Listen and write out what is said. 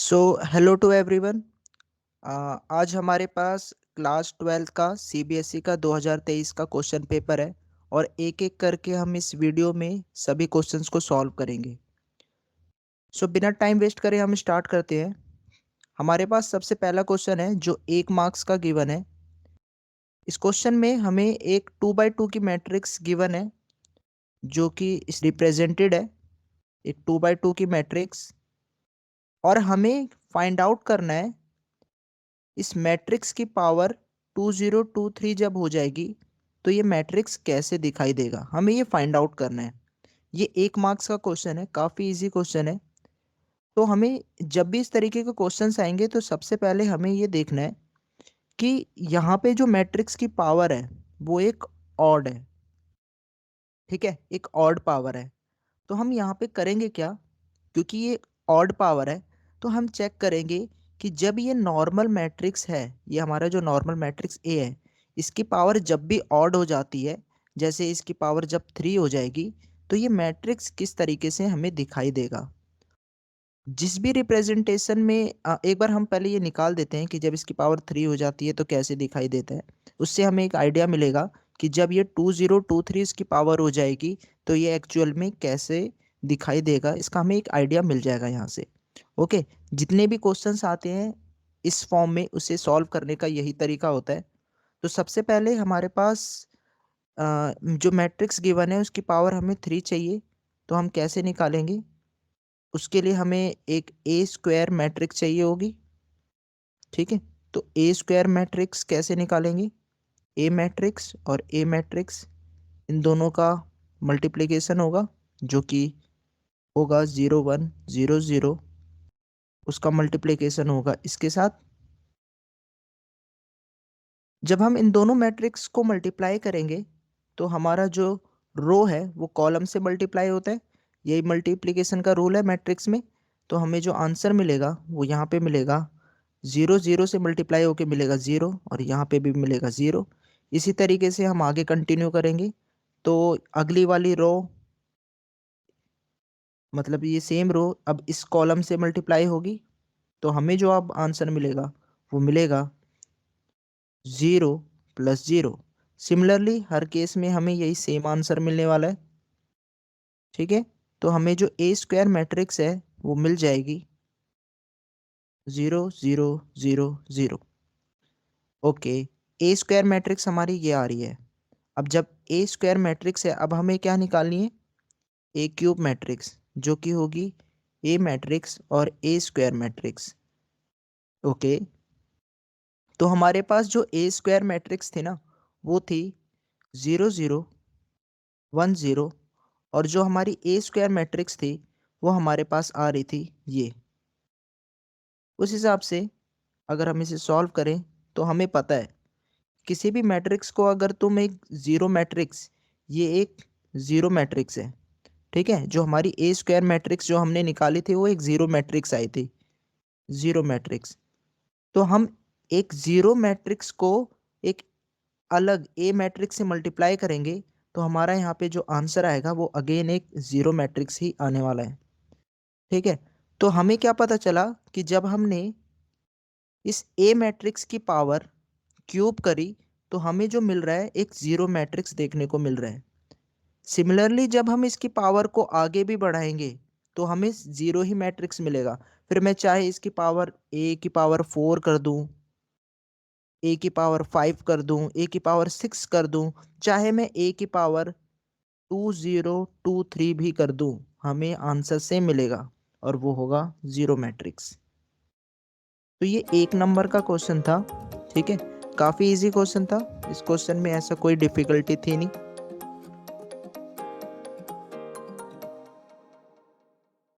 So hello to everyone. आज हमारे पास class 12 का सीबीएसई का 2023 का क्वेश्चन पेपर है और एक एक करके हम इस वीडियो में सभी क्वेश्चंस को सॉल्व करेंगे। सो बिना टाइम वेस्ट करे हम स्टार्ट करते हैं। हमारे पास सबसे पहला क्वेश्चन है जो 1 मार्क्स का गिवन है। इस क्वेश्चन में हमें एक 2x2 की मैट्रिक्स गिवन है जो कि इस रिप्रेजेंटेड है, एक 2x2 की मैट्रिक्स, और हमें फाइंड आउट करना है इस मैट्रिक्स की पावर 2023 जब हो जाएगी तो ये मैट्रिक्स कैसे दिखाई देगा, हमें ये फाइंड आउट करना है। ये 1 मार्क्स का क्वेश्चन है, काफ़ी इजी क्वेश्चन है। तो हमें जब भी इस तरीके के क्वेश्चंस आएंगे तो सबसे पहले हमें ये देखना है कि यहाँ पे जो मैट्रिक्स की पावर है वो एक ऑड है। ठीक है, एक ऑड पावर है। तो हम यहाँ पे करेंगे क्या, क्योंकि ये ऑड पावर है तो हम चेक करेंगे कि जब ये नॉर्मल मैट्रिक्स है, ये हमारा जो नॉर्मल मैट्रिक्स ए है, इसकी पावर जब भी ऑड हो जाती है, जैसे इसकी पावर जब 3 हो जाएगी, तो ये मैट्रिक्स किस तरीके से हमें दिखाई देगा। जिस भी रिप्रेजेंटेशन में एक बार हम पहले ये निकाल देते हैं कि जब इसकी पावर 3 हो जाती है तो कैसे दिखाई देता है। उससे हमें एक आइडिया मिलेगा कि जब ये 2023 इसकी पावर हो जाएगी तो ये एक्चुअल में कैसे दिखाई देगा, इसका हमें एक आइडिया मिल जाएगा यहाँ से। ओके, जितने भी क्वेश्चंस आते हैं इस फॉर्म में उसे सॉल्व करने का यही तरीका होता है। तो सबसे पहले हमारे पास जो मैट्रिक्स गिवन है उसकी पावर हमें 3 चाहिए। तो हम कैसे निकालेंगे, उसके लिए हमें एक ए स्क्वायर मैट्रिक्स चाहिए होगी। ठीक है, तो ए स्क्वायर मैट्रिक्स कैसे निकालेंगे, ए मैट्रिक्स और ए मैट्रिक्स इन दोनों का मल्टीप्लिकेशन होगा जो कि होगा 0 1 0 0, उसका मल्टीप्लिकेशन होगा इसके साथ। जब हम इन दोनों मैट्रिक्स को मल्टीप्लाई करेंगे तो हमारा जो रो है वो कॉलम से मल्टीप्लाई होता है। यही मल्टीप्लिकेशन का रूल है मैट्रिक्स में। तो हमें जो आंसर मिलेगा वो यहाँ पे मिलेगा 0 0 से मल्टीप्लाई होके मिलेगा 0, और यहाँ पे भी मिलेगा 0। इसी तरीके से हम आगे कंटिन्यू करेंगे तो अगली वाली रो, मतलब ये सेम रो अब इस कॉलम से मल्टीप्लाई होगी, तो हमें जो अब आंसर मिलेगा वो मिलेगा 0 प्लस 0। सिमिलरली हर केस में हमें यही सेम आंसर मिलने वाला है। ठीक है, तो हमें जो ए स्क्वायर मैट्रिक्स है वो मिल जाएगी 0 0 0 0। ओके, ए स्क्वायर मैट्रिक्स हमारी ये आ रही है। अब जब ए स्क्वायर मैट्रिक्स है, अब हमें क्या निकालनी है, ए क्यूब मैट्रिक्स, जो कि होगी ए मैट्रिक्स और ए स्क्वायर मैट्रिक्स। ओके, तो हमारे पास जो ए स्क्वायर मैट्रिक्स थी ना वो थी 0 0 1 0, और जो हमारी ए स्क्वायर मैट्रिक्स थी वो हमारे पास आ रही थी ये। उस हिसाब से अगर हम इसे सॉल्व करें तो हमें पता है किसी भी मैट्रिक्स को अगर तुम एक ज़ीरो मैट्रिक्स, ये एक ज़ीरो मैट्रिक्स है। ठीक है, जो हमारी ए स्क्वायर मैट्रिक्स जो हमने निकाली थी वो एक ज़ीरो मैट्रिक्स आई थी, ज़ीरो मैट्रिक्स। तो हम एक ज़ीरो मैट्रिक्स को एक अलग ए मैट्रिक्स से मल्टीप्लाई करेंगे तो हमारा यहाँ पे जो आंसर आएगा वो अगेन एक ज़ीरो मैट्रिक्स ही आने वाला है। ठीक है, तो हमें क्या पता चला कि जब हमने इस ए मैट्रिक्स की पावर क्यूब करी तो हमें जो मिल रहा है एक ज़ीरो मैट्रिक्स देखने को मिल रहा है। सिमिलरली जब हम इसकी पावर को आगे भी बढ़ाएंगे तो हमें ज़ीरो ही मैट्रिक्स मिलेगा। फिर मैं चाहे इसकी पावर ए की पावर 4 कर दूं, ए की पावर 5 कर दूं, ए की पावर 6 कर दूं, चाहे मैं ए की पावर 2023 भी कर दूं, हमें आंसर सेम मिलेगा और वो होगा ज़ीरो मैट्रिक्स। तो ये 1 नंबर का क्वेश्चन था। ठीक है, काफ़ी इजी क्वेश्चन था। इस क्वेश्चन में ऐसा कोई डिफिकल्टी थी नहीं।